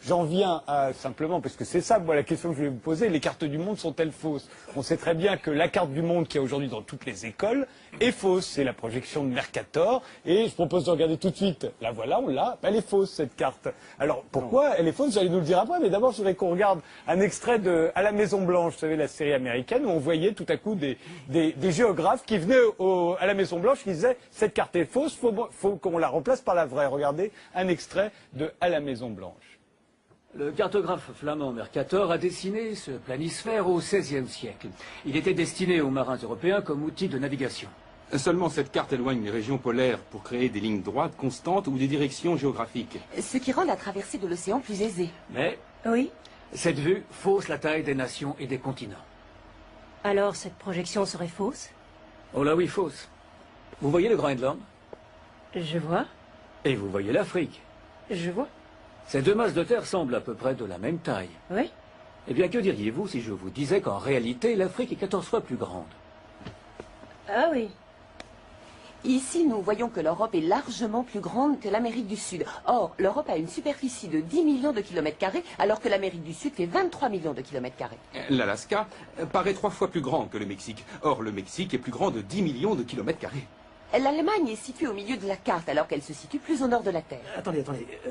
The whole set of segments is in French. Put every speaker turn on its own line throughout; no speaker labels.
j'en viens à simplement, parce que c'est ça, moi, la question que je vais vous poser, les cartes du monde sont-elles fausses? On sait très bien que la carte du monde qu'il y a aujourd'hui dans toutes les écoles est fausse. C'est la projection de Mercator. Et je propose de regarder tout de suite. La voilà, on l'a. Elle est fausse, cette carte. Alors, pourquoi elle est fausse? Vous allez nous le dire après. Mais d'abord, je voudrais qu'on regarde un extrait de À la Maison Blanche, vous savez, la série américaine, où on voyait tout à coup des géographes qui venaient à la Maison Blanche, qui disaient cette carte est fausse, faut qu'on la remplace par la vraie. Regardez un extrait de À la Maison Blanche.
Le cartographe flamand Mercator a dessiné ce planisphère au XVIe siècle. Il était destiné aux marins européens comme outil de navigation.
Seulement cette carte éloigne les régions polaires pour créer des lignes droites constantes ou des directions géographiques.
Ce qui rend la traversée de l'océan plus aisée.
Mais
Oui.
cette vue fausse la taille des nations et des continents.
Alors, cette projection serait fausse?
Oh là oui, fausse. Vous voyez le Groenland?
Je vois.
Et vous voyez l'Afrique.
Je vois.
Ces deux masses de terre semblent à peu près de la même taille.
Oui.
Eh bien, que diriez-vous si je vous disais qu'en réalité, l'Afrique est 14 fois plus grande?
Ah oui.
Ici, nous voyons que l'Europe est largement plus grande que l'Amérique du Sud. Or, l'Europe a une superficie de 10 millions de kilomètres carrés, alors que l'Amérique du Sud fait 23 millions de kilomètres carrés.
L'Alaska paraît 3 fois plus grand que le Mexique. Or, le Mexique est plus grand de 10 millions de kilomètres carrés.
L'Allemagne est située au milieu de la carte, alors qu'elle se situe plus au nord de la Terre.
Attendez.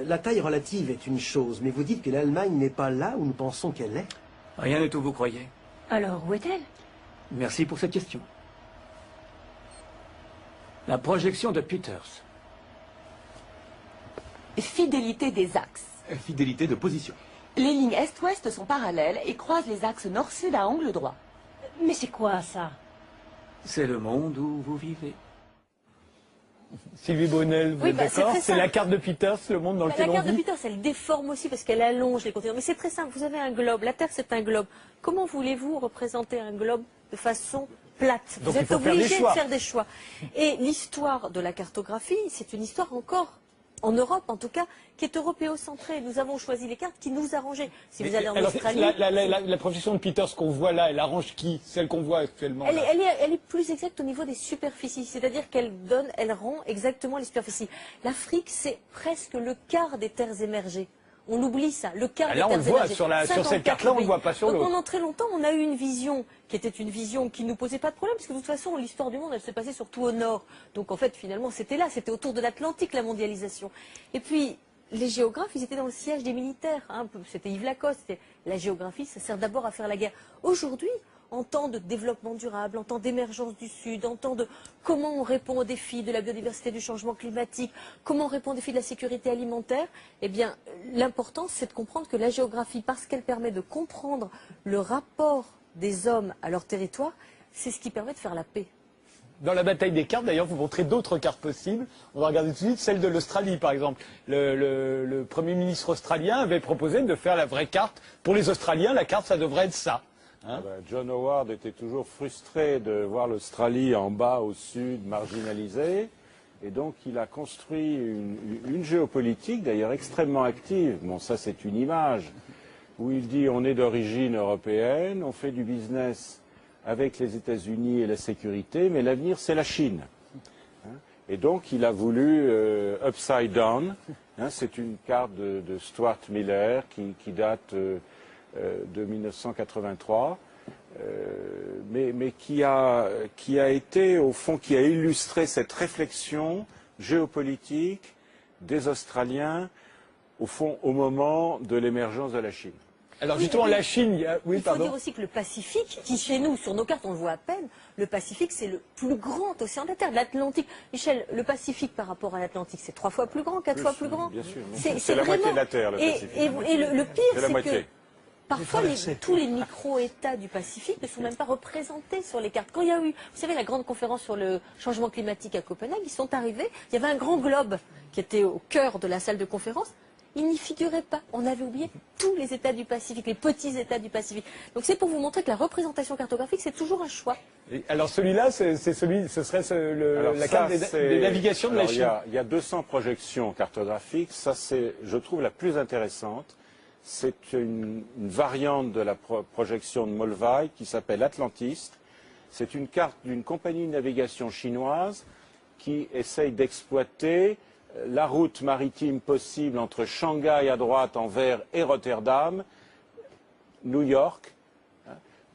La taille relative est une chose, mais vous dites que l'Allemagne n'est pas là où nous pensons qu'elle est?
Rien n'est où vous croyez.
Alors, où est-elle?
Merci pour cette question. La projection de Peters.
Fidélité des axes.
Fidélité de position.
Les lignes est-ouest sont parallèles et croisent les axes nord-sud à angle droit.
Mais c'est quoi, ça?
C'est le monde où vous vivez.
Sylvie Bonnel, vous
Oui,
êtes
bah, c'est
d'accord?
très
C'est
simple.
la carte de Peters, le monde dans lequel
La
on
carte de
vit?
Peters, elle déforme aussi parce qu'elle allonge les continents. Mais c'est très simple. Vous avez un globe. La Terre, c'est un globe. Comment voulez-vous représenter un globe de façon plate?
Donc,
Vous
il
êtes
faut faire des
obligé de
choix.
faire des choix. Et l'histoire de la cartographie, c'est une histoire encore, en Europe en tout cas, qui est européocentrée. Nous avons choisi les cartes qui nous arrangeaient. Si vous allez en
Alors,
Australie...
la projection de Peters qu'on voit là, elle arrange qui? Celle qu'on voit actuellement là.
Elle est plus exacte au niveau des superficies, c'est-à-dire elle rend exactement les superficies. L'Afrique, c'est presque le quart des terres émergées. On oublie ça, le quart des
Là, on
terres
le voit,
émergées.
sur cette carte-là, on ne le voit pas sur
Donc
l'autre.
pendant très longtemps, on a eu une vision qui était une vision qui ne nous posait pas de problème, parce que de toute façon, l'histoire du monde, elle se passait surtout au nord. Donc en fait, finalement, c'était là, c'était autour de l'Atlantique, la mondialisation. Et puis, les géographes, ils étaient dans le siège des militaires. Hein. C'était Yves Lacoste. La géographie, ça sert d'abord à faire la guerre. Aujourd'hui, en temps de développement durable, en temps d'émergence du Sud, en temps de comment on répond aux défis de la biodiversité, du changement climatique, comment on répond aux défis de la sécurité alimentaire, eh bien, l'important, c'est de comprendre que la géographie, parce qu'elle permet de comprendre le rapport des hommes à leur territoire, c'est ce qui permet de faire la paix.
Dans la bataille des cartes, d'ailleurs, vous montrez d'autres cartes possibles. On va regarder tout de suite celle de l'Australie, par exemple. Le Premier ministre australien avait proposé de faire la vraie carte. Pour les Australiens, la carte, ça devrait être ça. Hein?
John Howard était toujours frustré de voir l'Australie en bas, au sud, marginalisée. Et donc, il a construit une géopolitique, d'ailleurs extrêmement active. Bon, ça, c'est une image où il dit on est d'origine européenne, on fait du business avec les États-Unis et la sécurité, mais l'avenir, c'est la Chine. Et donc, il a voulu Upside Down. C'est une carte de Stuart Miller qui date de 1983, mais qui a été, au fond, qui a illustré cette réflexion géopolitique des Australiens, au fond, au moment de l'émergence de la Chine.
Alors justement, la Chine,
il faut dire aussi que le Pacifique, qui chez nous, sur nos cartes, on le voit à peine, le Pacifique, c'est le plus grand océan de la Terre, l'Atlantique. Michel, le Pacifique par rapport à l'Atlantique, c'est 3 fois plus grand, 4 fois plus grand.
Bien sûr.
C'est
la
vraiment...
moitié de la Terre, le Pacifique.
Et le pire,
C'est la
c'est
moitié.
que parfois, tous les micro-États du Pacifique ne sont même pas représentés sur les cartes. Quand il y a eu, vous savez, la grande conférence sur le changement climatique à Copenhague, ils sont arrivés, il y avait un grand globe qui était au cœur de la salle de conférence. Il n'y figurait pas. On avait oublié tous les États du Pacifique, les petits États du Pacifique. Donc c'est pour vous montrer que la représentation cartographique, c'est toujours un choix.
Alors celui-là, ce serait la carte des navigations de la Chine.
Il y a 200 projections cartographiques. Ça, c'est, je trouve, la plus intéressante. C'est une variante de la projection de Molvay qui s'appelle Atlantiste. C'est une carte d'une compagnie de navigation chinoise qui essaye d'exploiter la route maritime possible entre Shanghai à droite en vert et Rotterdam, New York,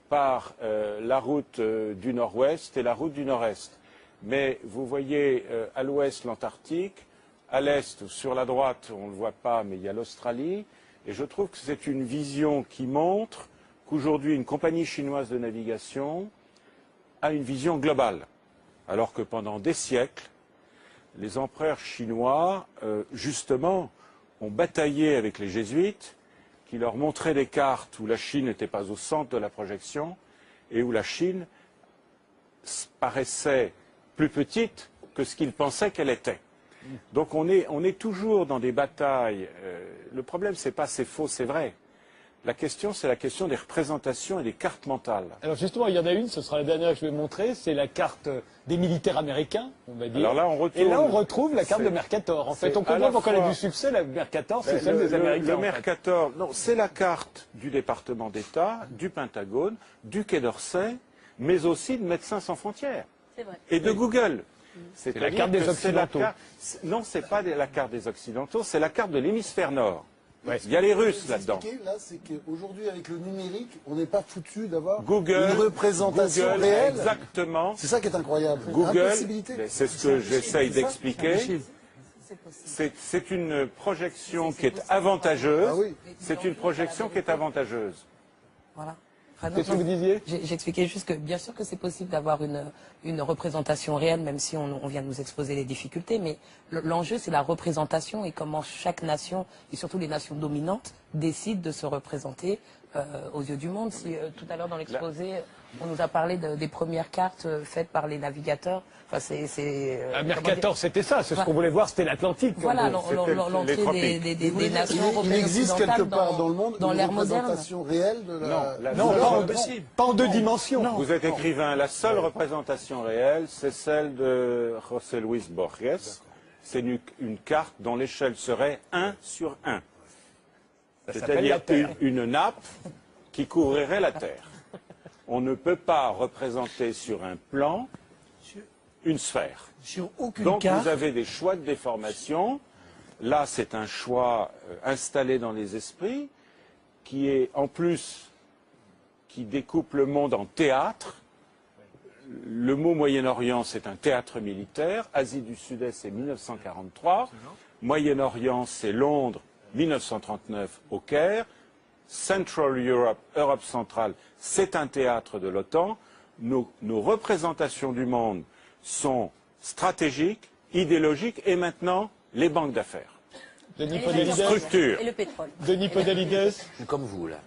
par la route du nord-ouest et la route du nord-est. Mais vous voyez à l'ouest l'Antarctique, à l'est, sur la droite, on ne le voit pas, mais il y a l'Australie. Et je trouve que c'est une vision qui montre qu'aujourd'hui, une compagnie chinoise de navigation a une vision globale. Alors que pendant des siècles, les empereurs chinois, justement, ont bataillé avec les jésuites, qui leur montraient des cartes où la Chine n'était pas au centre de la projection et où la Chine paraissait plus petite que ce qu'ils pensaient qu'elle était. Donc on est toujours dans des batailles. Le problème, c'est pas c'est faux, c'est vrai. La question, c'est la question des représentations et des cartes mentales.
Alors justement, il y en a une, ce sera la dernière que je vais montrer, c'est la carte des militaires américains, on va dire.
Alors là,
et là, on retrouve la carte de Mercator. En fait, on comprend pourquoi elle a du succès, la Mercator, c'est celle des Américains.
Le Mercator, non, c'est la carte du département d'État, du Pentagone, du Quai d'Orsay, mais aussi de Médecins sans frontières.
C'est vrai.
Et de Google.
C'est la carte des Occidentaux.
Non, c'est pas la carte des Occidentaux, c'est la carte de l'hémisphère nord.
Ouais.
Il y a les Russes là-dedans.
Là, c'est qu'aujourd'hui, avec le numérique, on n'est pas foutu d'avoir
Google,
une représentation
Google,
réelle.
exactement.
C'est ça qui est incroyable.
Google,
Impossibilité.
c'est ce que j'essaye d'expliquer. C'est une projection qui est avantageuse.
Ah oui.
C'est une projection qui est avantageuse.
Voilà.
Qu'est-ce que vous disiez?
J'expliquais juste que bien sûr que c'est possible d'avoir une représentation réelle, même si on vient de nous exposer les difficultés, mais l'enjeu c'est la représentation et comment chaque nation, et surtout les nations dominantes, décident de se représenter aux yeux du monde. Si tout à l'heure dans l'exposé, on nous a parlé des premières cartes faites par les navigateurs. Enfin,
Mercator, c'était ça, c'est ce qu'on voulait voir, c'était l'Atlantique.
Voilà, l'entrée des nations européennes.
Il existe quelque part dans le monde
dans
une
l'ère moderne.
représentation réelle de la...
Non, pas en deux dimensions.
Non.
Vous êtes écrivain, la seule représentation réelle, c'est celle de José Luis Borges. C'est une carte dont l'échelle serait 1 sur 1. C'est-à-dire une nappe qui couvrirait la Terre. On ne peut pas représenter sur un plan une sphère.
Sur aucune
Donc
carte.
vous avez des choix de déformation. Là, c'est un choix installé dans les esprits qui est en plus qui découpe le monde en théâtre. Le mot Moyen-Orient, c'est un théâtre militaire. Asie du Sud-Est, c'est 1943. Moyen-Orient, c'est Londres, 1939 au Caire. Central Europe, Europe centrale, c'est un théâtre de l'OTAN. Nos représentations du monde sont stratégiques, idéologiques et maintenant les banques d'affaires.
Denis Podalides.
Structure.
Et le pétrole.
Denis Podalides.
Comme vous, là.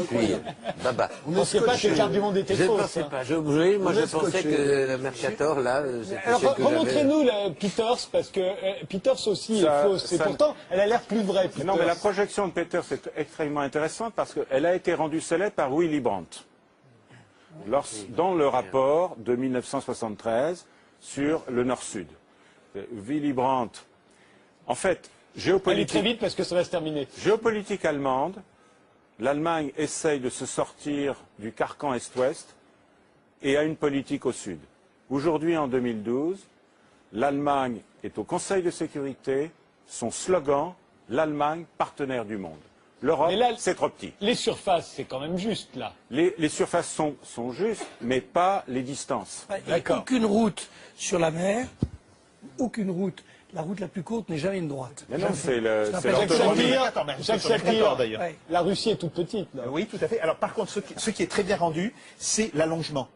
Puis, baba.
On ne pensait pas que les cartes du monde étaient
Je ne
fausses.
pensais pas. Moi, je pensais que le Mercator, là, c'était
Alors,
celle que
remontrez-nous la Peters, parce que Peters aussi est fausse. Et pourtant, elle a l'air plus vraie, Peters.
Non, mais la projection de Peters est extrêmement intéressante parce qu'elle a été rendue célèbre par Willy Brandt. Dans le rapport de 1973 sur le Nord-Sud. Willy Brandt, en fait,
Allez très vite parce que ça va se terminer.
Géopolitique allemande, l'Allemagne essaye de se sortir du carcan Est-Ouest et a une politique au Sud. Aujourd'hui, en 2012, l'Allemagne est au Conseil de sécurité, son slogan, l'Allemagne partenaire du monde. L'Europe, c'est trop petit.
Les surfaces, c'est quand même juste, là.
Les surfaces sont justes, mais pas les distances.
D'accord. Aucune route sur la mer, aucune route. La route la plus courte n'est jamais une droite.
Mais non, c'est
Jacques Sapir, d'ailleurs. La Russie est toute petite. Là.
Oui, tout à fait. Alors par contre, ce qui est très bien rendu, c'est l'allongement.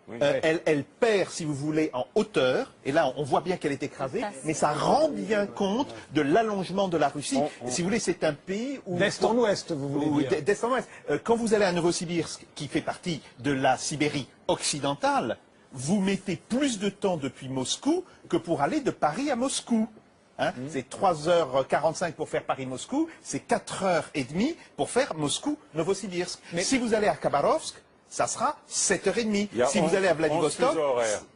Oui. Elle perd, si vous voulez, en hauteur, et là on voit bien qu'elle est écrasée, mais ça rend bien compte de l'allongement de la Russie. Et si vous voulez, c'est un pays où...
D'est en ouest, vous voulez dire.
D'est en ouest. Quand vous allez à Novosibirsk, qui fait partie de la Sibérie occidentale, vous mettez plus de temps depuis Moscou que pour aller de Paris à Moscou. Hein, c'est 3h45 pour faire Paris-Moscou, c'est 4h30 pour faire Moscou-Novosibirsk. Mais si vous allez à Khabarovsk, ça sera 7h30. Si vous allez à Vladivostok,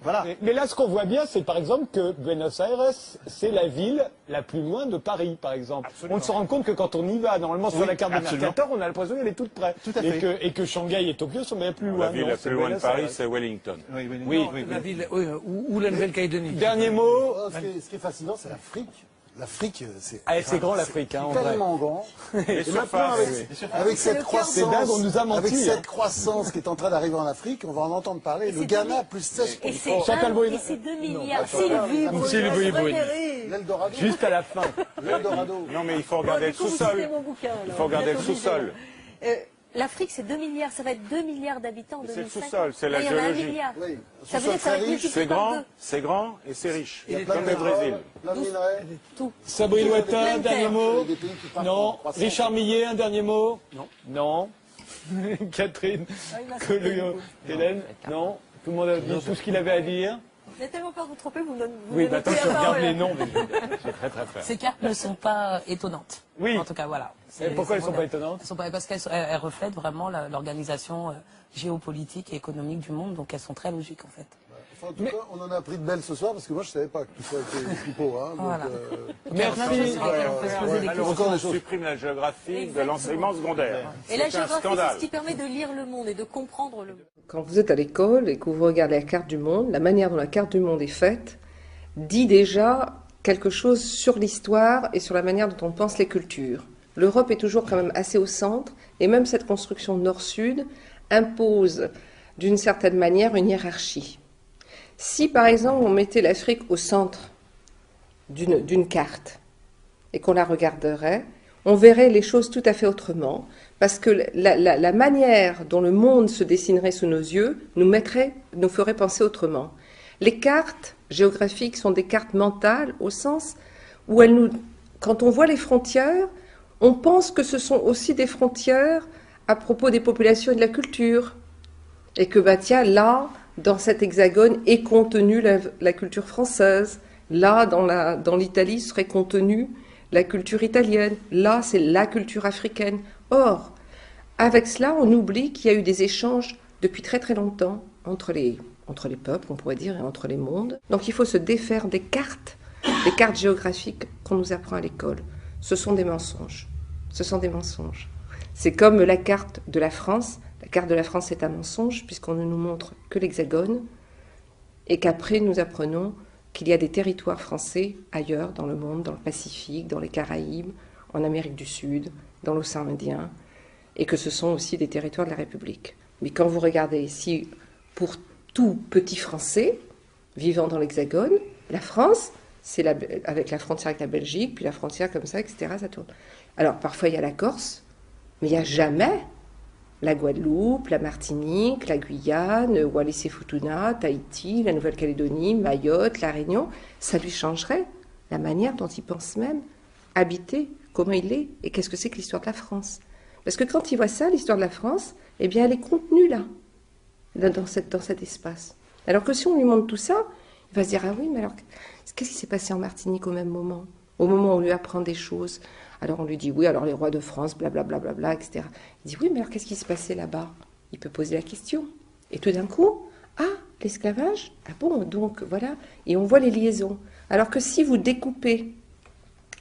voilà.
Mais là, ce qu'on voit bien, c'est par exemple que Buenos Aires, c'est la ville la plus loin de Paris, par exemple. Absolument. On se rend compte que quand on y va, normalement sur la carte de Mercator, on a l'impression qu'elle est toute près.
Tout à fait.
Et que Shanghai et Tokyo sont bien plus loin.
La ville la plus loin de Paris, c'est Wellington.
Oui. La ville, ou la Nouvelle-Calédonie.
Dernier mot.
Ce qui est fascinant, c'est l'Afrique. L'Afrique, c'est...
Ah, c'est grand l'Afrique, hein, en vrai.
Tellement grand.
Les
Et maintenant,
surfaces.
avec cette
C'est dingue, on nous a
croissance,
menti,
avec
hein.
cette croissance qui est en train d'arriver en Afrique, on va en entendre parler. Le Ghana, plus 16%.
Et c'est 2 milliards.
Sylvie Brune.
L'Eldorado.
Juste à la fin.
L'Eldorado.
Non, mais il faut regarder le sous-sol. Il faut regarder le sous-sol.
L'Afrique, c'est 2 milliards. Ça va être 2 milliards d'habitants en
C'est le
2050.
sous-sol, c'est la
Là, il y en a 1
géologie.
milliard.
Oui.
Ça veut dire que ça va être multiplié par deux.
C'est grand et c'est riche.
Il y a plein
Comme
de
le Brésil.
plein de minerais.
Sabrine Loitin, un dernier mot.
Il y a des pays qui partent en
Non.
croissance.
Richard Millet, un dernier mot.
Non.
Non. Catherine, Hélène, non. Tout le monde a dit tout ce qu'il avait à dire.
Vous avez tellement peur de vous tromper, vous me donnez
Oui, bah attends,
plus
je
la
regarde
parole.
les noms, mais j'ai très très peur.
Ces cartes ne sont pas étonnantes.
Oui.
En tout cas, voilà.
Et pourquoi elles ne sont pas étonnantes?
Elles sont pas, parce qu'elles reflètent vraiment l'organisation géopolitique et économique du monde, donc elles sont très logiques en fait.
Enfin, en tout cas, on en a appris de belles ce soir, parce que moi, je ne savais pas que tout ça était pipeau. Hein,
Voilà.
Merci.
Malheureusement, on supprime la géographie de l'enseignement secondaire.
Et la
C'est un
géographie, c'est
scandale.
ce qui permet de lire le monde et de comprendre le monde.
Quand vous êtes à l'école et que vous regardez la carte du monde, la manière dont la carte du monde est faite dit déjà quelque chose sur l'histoire et sur la manière dont on pense les cultures. L'Europe est toujours quand même assez au centre, et même cette construction nord-sud impose d'une certaine manière une hiérarchie. Si par exemple on mettait l'Afrique au centre d'une carte et qu'on la regarderait, on verrait les choses tout à fait autrement, parce que la manière dont le monde se dessinerait sous nos yeux nous ferait penser autrement. Les cartes géographiques sont des cartes mentales au sens où quand on voit les frontières, on pense que ce sont aussi des frontières à propos des populations et de la culture. Et que, bah tiens, là, dans cet hexagone est contenue la culture française. Là, dans l'Italie, serait contenue la culture italienne. Là, c'est la culture africaine. Or, avec cela, on oublie qu'il y a eu des échanges depuis très très longtemps entre les peuples, on pourrait dire, et entre les mondes. Donc il faut se défaire des cartes géographiques qu'on nous apprend à l'école. Ce sont des mensonges. Ce sont des mensonges. C'est comme la carte de la France. La carte de la France est un mensonge, puisqu'on ne nous montre que l'hexagone, et qu'après nous apprenons qu'il y a des territoires français ailleurs dans le monde, dans le Pacifique, dans les Caraïbes, en Amérique du Sud, dans l'océan Indien, et que ce sont aussi des territoires de la République. Mais quand vous regardez ici, pour tout petit Français vivant dans l'hexagone, la France, c'est avec la frontière avec la Belgique, puis la frontière comme ça, etc., ça tourne. Alors parfois il y a la Corse, mais il n'y a jamais la Guadeloupe, la Martinique, la Guyane, Wallis et Futuna, Tahiti, la Nouvelle-Calédonie, Mayotte, la Réunion. Ça lui changerait la manière dont il pense même habiter, comment il est, et qu'est-ce que c'est que l'histoire de la France. Parce que quand il voit ça, l'histoire de la France, eh bien elle est contenue là, dans cet espace. Alors que si on lui montre tout ça, il va se dire, ah oui, mais alors, qu'est-ce qui s'est passé en Martinique au même moment? Au moment où on lui apprend des choses. Alors on lui dit, oui, alors les rois de France, blablabla, bla, bla, bla, etc. Il dit, oui, mais alors qu'est-ce qui se passait là-bas? Il peut poser la question. Et tout d'un coup, ah, l'esclavage? Ah bon, donc voilà. Et on voit les liaisons. Alors que si vous découpez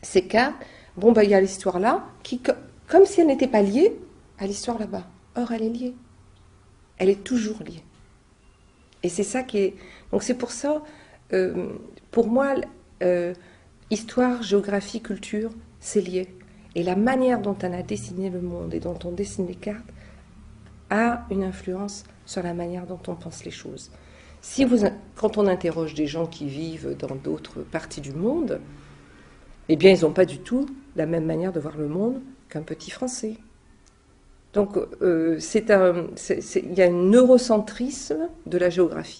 ces cartes, bon, ben il y a l'histoire là, qui, comme si elle n'était pas liée à l'histoire là-bas. Or, elle est liée. Elle est toujours liée. Et c'est ça qui est... Donc c'est pour ça, pour moi, histoire, géographie, culture, c'est lié. Et la manière dont on a dessiné le monde et dont on dessine les cartes a une influence sur la manière dont on pense les choses. Quand on interroge des gens qui vivent dans d'autres parties du monde, eh bien, ils n'ont pas du tout la même manière de voir le monde qu'un petit Français. Donc, il y a un eurocentrisme de la géographie.